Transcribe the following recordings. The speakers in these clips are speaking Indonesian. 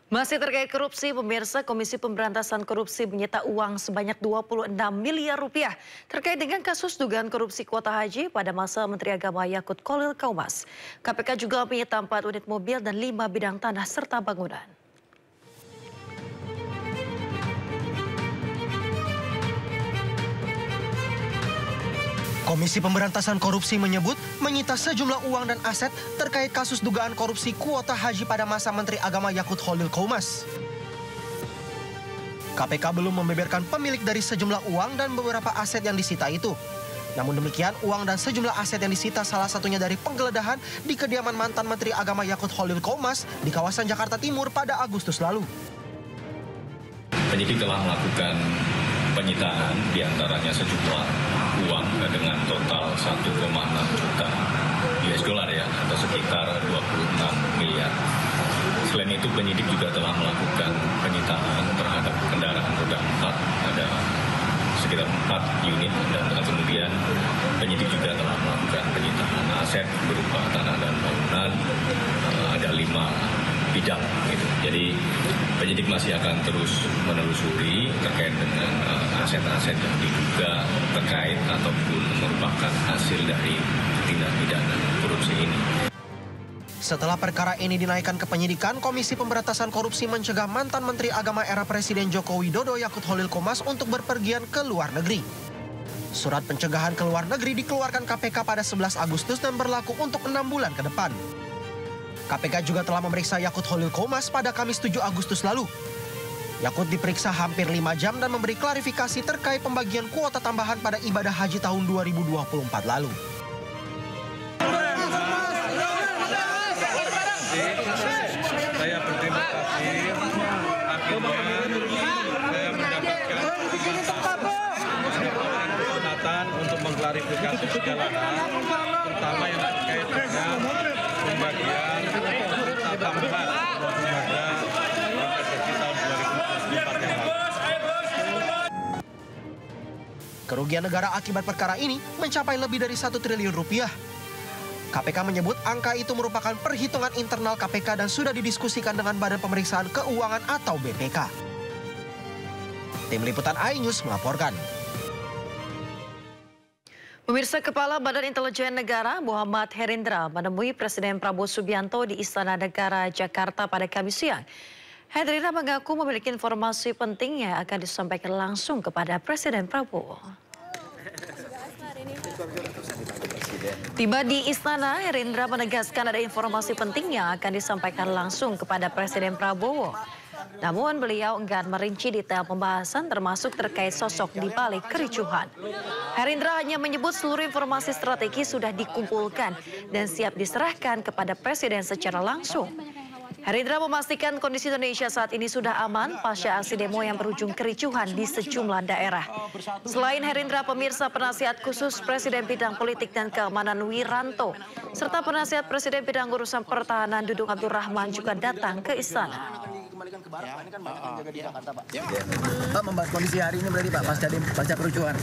Masih terkait korupsi, pemirsa, Komisi Pemberantasan Korupsi menyita uang sebanyak 26 miliar rupiah terkait dengan kasus dugaan korupsi kuota haji pada masa Menteri Agama Yakut Khalil Qaumas. KPK juga menyita 4 unit mobil dan 5 bidang tanah serta bangunan. Komisi Pemberantasan Korupsi menyebut menyita sejumlah uang dan aset terkait kasus dugaan korupsi kuota haji pada masa Menteri Agama Yakut Khalil Qaumas. KPK belum membeberkan pemilik dari sejumlah uang dan beberapa aset yang disita itu. Namun demikian, uang dan sejumlah aset yang disita salah satunya dari penggeledahan di kediaman mantan Menteri Agama Yakut Khalil Qaumas di kawasan Jakarta Timur pada Agustus lalu. Penyidik telah melakukan penyitaan diantaranya sejumlah uang dengan total 1,6 juta US dollar ya, atau sekitar 26 miliar. Selain itu penyidik juga telah melakukan penyitaan terhadap kendaraan roda 4, ada sekitar 4 unit, dan kemudian penyidik juga telah melakukan penyitaan aset berupa tanah dan bangunan, ada 5 bidang gitu. Jadi penyidik masih akan terus menelusuri terkait dengan aset-aset yang diduga terkait ataupun merupakan hasil dari tindak pidana korupsi ini. Setelah perkara ini dinaikkan ke penyidikan, Komisi Pemberantasan Korupsi mencegah mantan Menteri Agama era Presiden Joko Widodo Yakut Khalil Qaumas untuk berpergian ke luar negeri. Surat pencegahan ke luar negeri dikeluarkan KPK pada 11 Agustus dan berlaku untuk 6 bulan ke depan. KPK juga telah memeriksa Yakut Khalil Qaumas pada Kamis 7 Agustus lalu. Yakut diperiksa hampir 5 jam dan memberi klarifikasi terkait pembagian kuota tambahan pada ibadah haji tahun 2024 lalu. Saya berterima kasih, akhirnya saya mendapatkan kesempatan untuk mengklarifikasi segala hal, terutama yang terkait dengan pembagian tambahan pada haji tahun 2024 yang lalu. Kerugian negara akibat perkara ini mencapai lebih dari 1 triliun rupiah. KPK menyebut angka itu merupakan perhitungan internal KPK dan sudah didiskusikan dengan Badan Pemeriksaan Keuangan atau BPK. Tim Liputan iNews melaporkan. Pemirsa, Kepala Badan Intelijen Negara Muhammad Herindra menemui Presiden Prabowo Subianto di Istana Negara Jakarta pada Kamis siang. Herindra mengaku memiliki informasi penting yang akan disampaikan langsung kepada Presiden Prabowo. Tiba di istana, Herindra menegaskan ada informasi penting yang akan disampaikan langsung kepada Presiden Prabowo. Namun beliau enggan merinci detail pembahasan termasuk terkait sosok di balik kericuhan. Herindra hanya menyebut seluruh informasi strategis sudah dikumpulkan dan siap diserahkan kepada Presiden secara langsung. Herindra memastikan kondisi Indonesia saat ini sudah aman pasca aksi demo yang berujung kericuhan di sejumlah daerah. Selain Herindra, pemirsa, penasihat khusus Presiden bidang politik dan keamanan Wiranto serta penasihat Presiden bidang urusan pertahanan Dudung Abdul Rahman juga datang ke istana. Pak, membahas kondisi hari ini berarti Pak pasca kericuhan.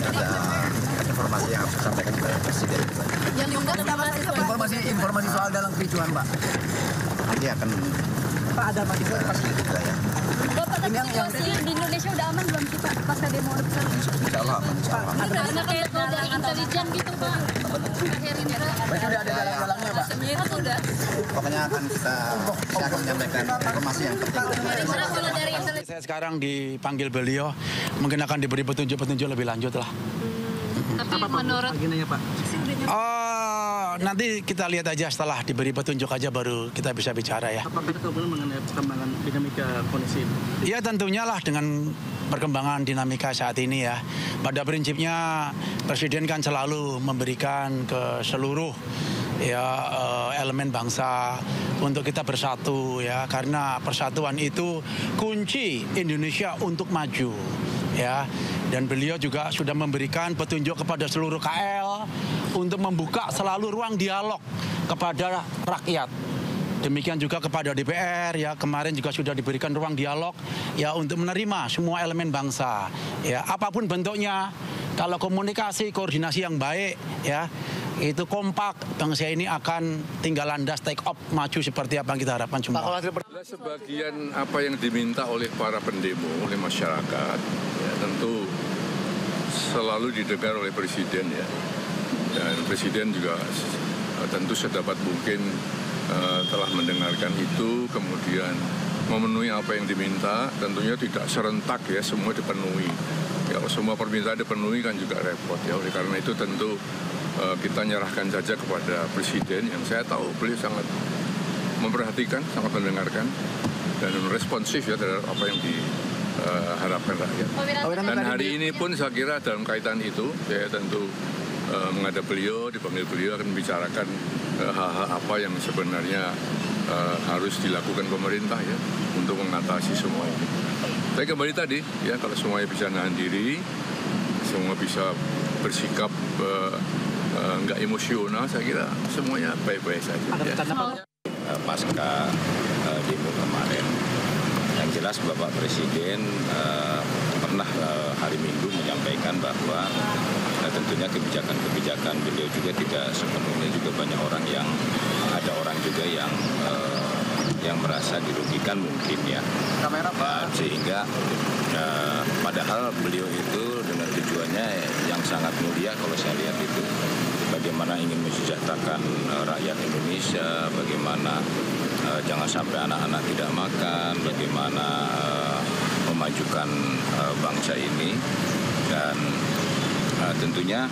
Ada informasi yang harus disampaikan kepada Presiden. Informasi soal dalam kericuhan Pak. Nanti akan Pak ada Pak itu pasti ya. Bapak, tapi situasi di Indonesia udah aman belum sih Pak pasca demo besar? Insya Allah aman, insya Allah. Ada kayak dari intelijen gitu Pak. Herindra. Berarti udah ada dalang-dalangnya Pak. Sudah. Pokoknya saya akan menyampaikan informasi yang penting. Herindra kalau dari intelijen. Saya sekarang dipanggil beliau, mungkin akan diberi petunjuk-petunjuk lebih lanjut lah. Tapi menurut agendanya Pak? Nanti kita lihat aja setelah diberi petunjuk aja baru kita bisa bicara ya. Apakah itu mengenai perkembangan dinamika kondisi? Ya tentunya lah dengan perkembangan dinamika saat ini ya. Pada prinsipnya Presiden kan selalu memberikan ke seluruh elemen bangsa untuk kita bersatu ya, karena persatuan itu kunci Indonesia untuk maju ya. Dan beliau juga sudah memberikan petunjuk kepada seluruh KL untuk membuka selalu ruang dialog kepada rakyat. Demikian juga kepada DPR ya, kemarin juga sudah diberikan ruang dialog ya untuk menerima semua elemen bangsa ya, apapun bentuknya. Kalau komunikasi koordinasi yang baik ya, itu kompak, bangsa ini akan tinggal landas take off maju seperti apa yang kita harapkan semua. Sebagian apa yang diminta oleh para pendemo, oleh masyarakat, ya, tentu selalu didengar oleh Presiden ya. Dan Presiden juga tentu sedapat mungkin telah mendengarkan itu, kemudian memenuhi apa yang diminta, tentunya tidak serentak ya, semua dipenuhi. Ya, kalau semua permintaan dipenuhi kan juga repot ya, oleh karena itu tentu kita nyerahkan saja kepada Presiden yang saya tahu beliau sangat memperhatikan, sangat mendengarkan, dan responsif ya terhadap apa yang diharapkan rakyat. Dan hari ini pun saya kira dalam kaitan itu, saya tentu menghadap beliau, dipanggil beliau akan membicarakan hal-hal apa yang sebenarnya harus dilakukan pemerintah ya untuk mengatasi semua ini. Saya kembali tadi ya, kalau semuanya bisa nahan diri, semua bisa bersikap nggak emosional, saya kira semuanya baik-baik saja. Ya. Pasca demo kemarin, yang jelas Bapak Presiden pernah hari Minggu menyampaikan bahwa tentunya kebijakan-kebijakan beliau juga tidak sepenuhnya, juga banyak orang yang ada orang juga yang merasa dirugikan mungkin ya. Sehingga padahal beliau itu dengan tujuannya yang sangat mulia kalau saya lihat itu, bagaimana ingin mensejahterakan rakyat Indonesia, bagaimana jangan sampai anak-anak tidak makan, bagaimana memajukan bangsa ini, dan tentunya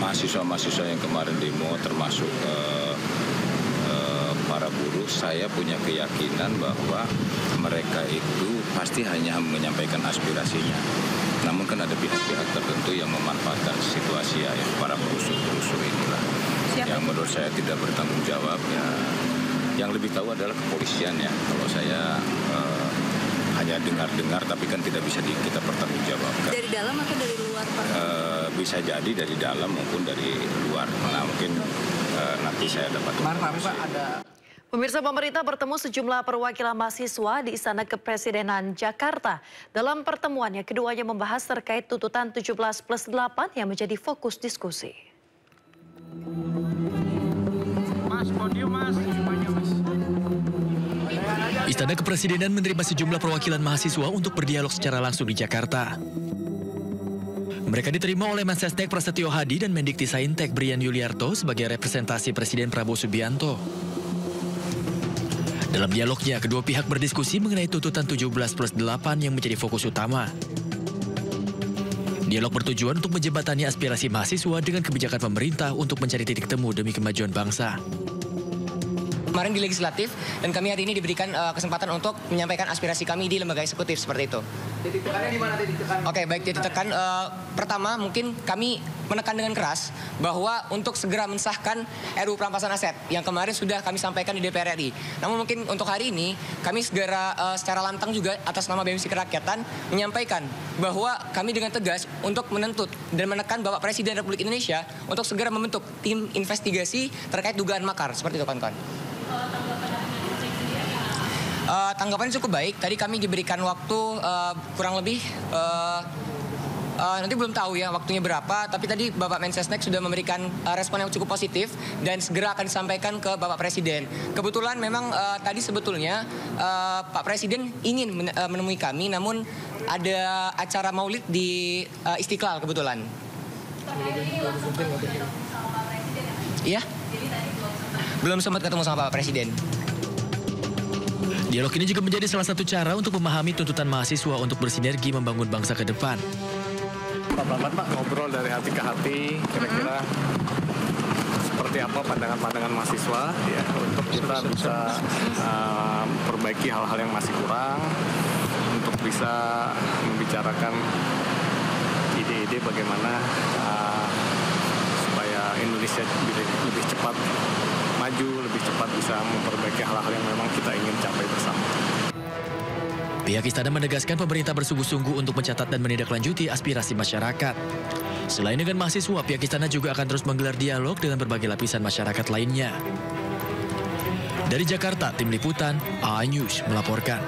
mahasiswa-mahasiswa yang kemarin demo termasuk para buruh, saya punya keyakinan bahwa mereka itu pasti hanya menyampaikan aspirasinya. Namun kan ada pihak-pihak tertentu yang memanfaatkan situasi ya, para perusuh-perusuh inilah. Yang menurut saya tidak bertanggung jawab ya. Yang lebih tahu adalah kepolisian ya. Kalau saya hanya dengar-dengar, tapi kan tidak bisa kita pertanggungjawabkan. Dari dalam atau dari luar, Pak? Bisa jadi dari dalam maupun dari luar. Nah, mungkin nanti saya dapat informasi. Pemirsa, pemerintah bertemu sejumlah perwakilan mahasiswa di Istana Kepresidenan Jakarta. Dalam pertemuannya, keduanya membahas terkait tuntutan 17+8 yang menjadi fokus diskusi. Istana Kepresidenan menerima sejumlah perwakilan mahasiswa untuk berdialog secara langsung di Jakarta. Mereka diterima oleh Mensesnek Prasetyo Hadi dan Mendiktisaintek Brian Yuliarto sebagai representasi Presiden Prabowo Subianto. Dalam dialognya, kedua pihak berdiskusi mengenai tuntutan 17+8 yang menjadi fokus utama. Dialog bertujuan untuk menjembatani aspirasi mahasiswa dengan kebijakan pemerintah untuk mencari titik temu demi kemajuan bangsa. Kemarin di legislatif, dan kami hari ini diberikan kesempatan untuk menyampaikan aspirasi kami di lembaga eksekutif seperti itu. Titik tekannya di mana titik tekan? Oke, baik, titik tekan. Pertama, mungkin kami menekan dengan keras bahwa untuk segera mensahkan RUU Perampasan Aset yang kemarin sudah kami sampaikan di DPR RI. Namun mungkin untuk hari ini, kami segera secara lantang juga atas nama BMC Kerakyatan menyampaikan bahwa kami dengan tegas untuk menuntut dan menekan Bapak Presiden Republik Indonesia untuk segera membentuk tim investigasi terkait dugaan makar. Seperti itu, kawan-kawan. Tanggapannya cukup baik. Tadi kami diberikan waktu kurang lebih nanti belum tahu ya waktunya berapa, tapi tadi Bapak Mensesnek sudah memberikan respon yang cukup positif dan segera akan disampaikan ke Bapak Presiden. Kebetulan memang tadi sebetulnya Pak Presiden ingin menemui kami, namun ada acara maulid di Istiqlal kebetulan. Iya? Belum sempat ketemu sama Bapak Presiden. Dialog ini juga menjadi salah satu cara untuk memahami tuntutan mahasiswa untuk bersinergi membangun bangsa ke depan. Pak, ngobrol dari hati ke hati, kira-kira seperti apa pandangan-pandangan mahasiswa ya, untuk kita bisa perbaiki hal-hal yang masih kurang, untuk bisa membicarakan ide-ide bagaimana supaya Indonesia lebih cepat maju, lebih cepat bisa memperbaiki hal-hal yang memang kita ingin capai bersama. Pihak Istana menegaskan pemerintah bersungguh-sungguh untuk mencatat dan menindaklanjuti aspirasi masyarakat. Selain dengan mahasiswa, pihak Istana juga akan terus menggelar dialog dengan berbagai lapisan masyarakat lainnya. Dari Jakarta, Tim Liputan AI News melaporkan.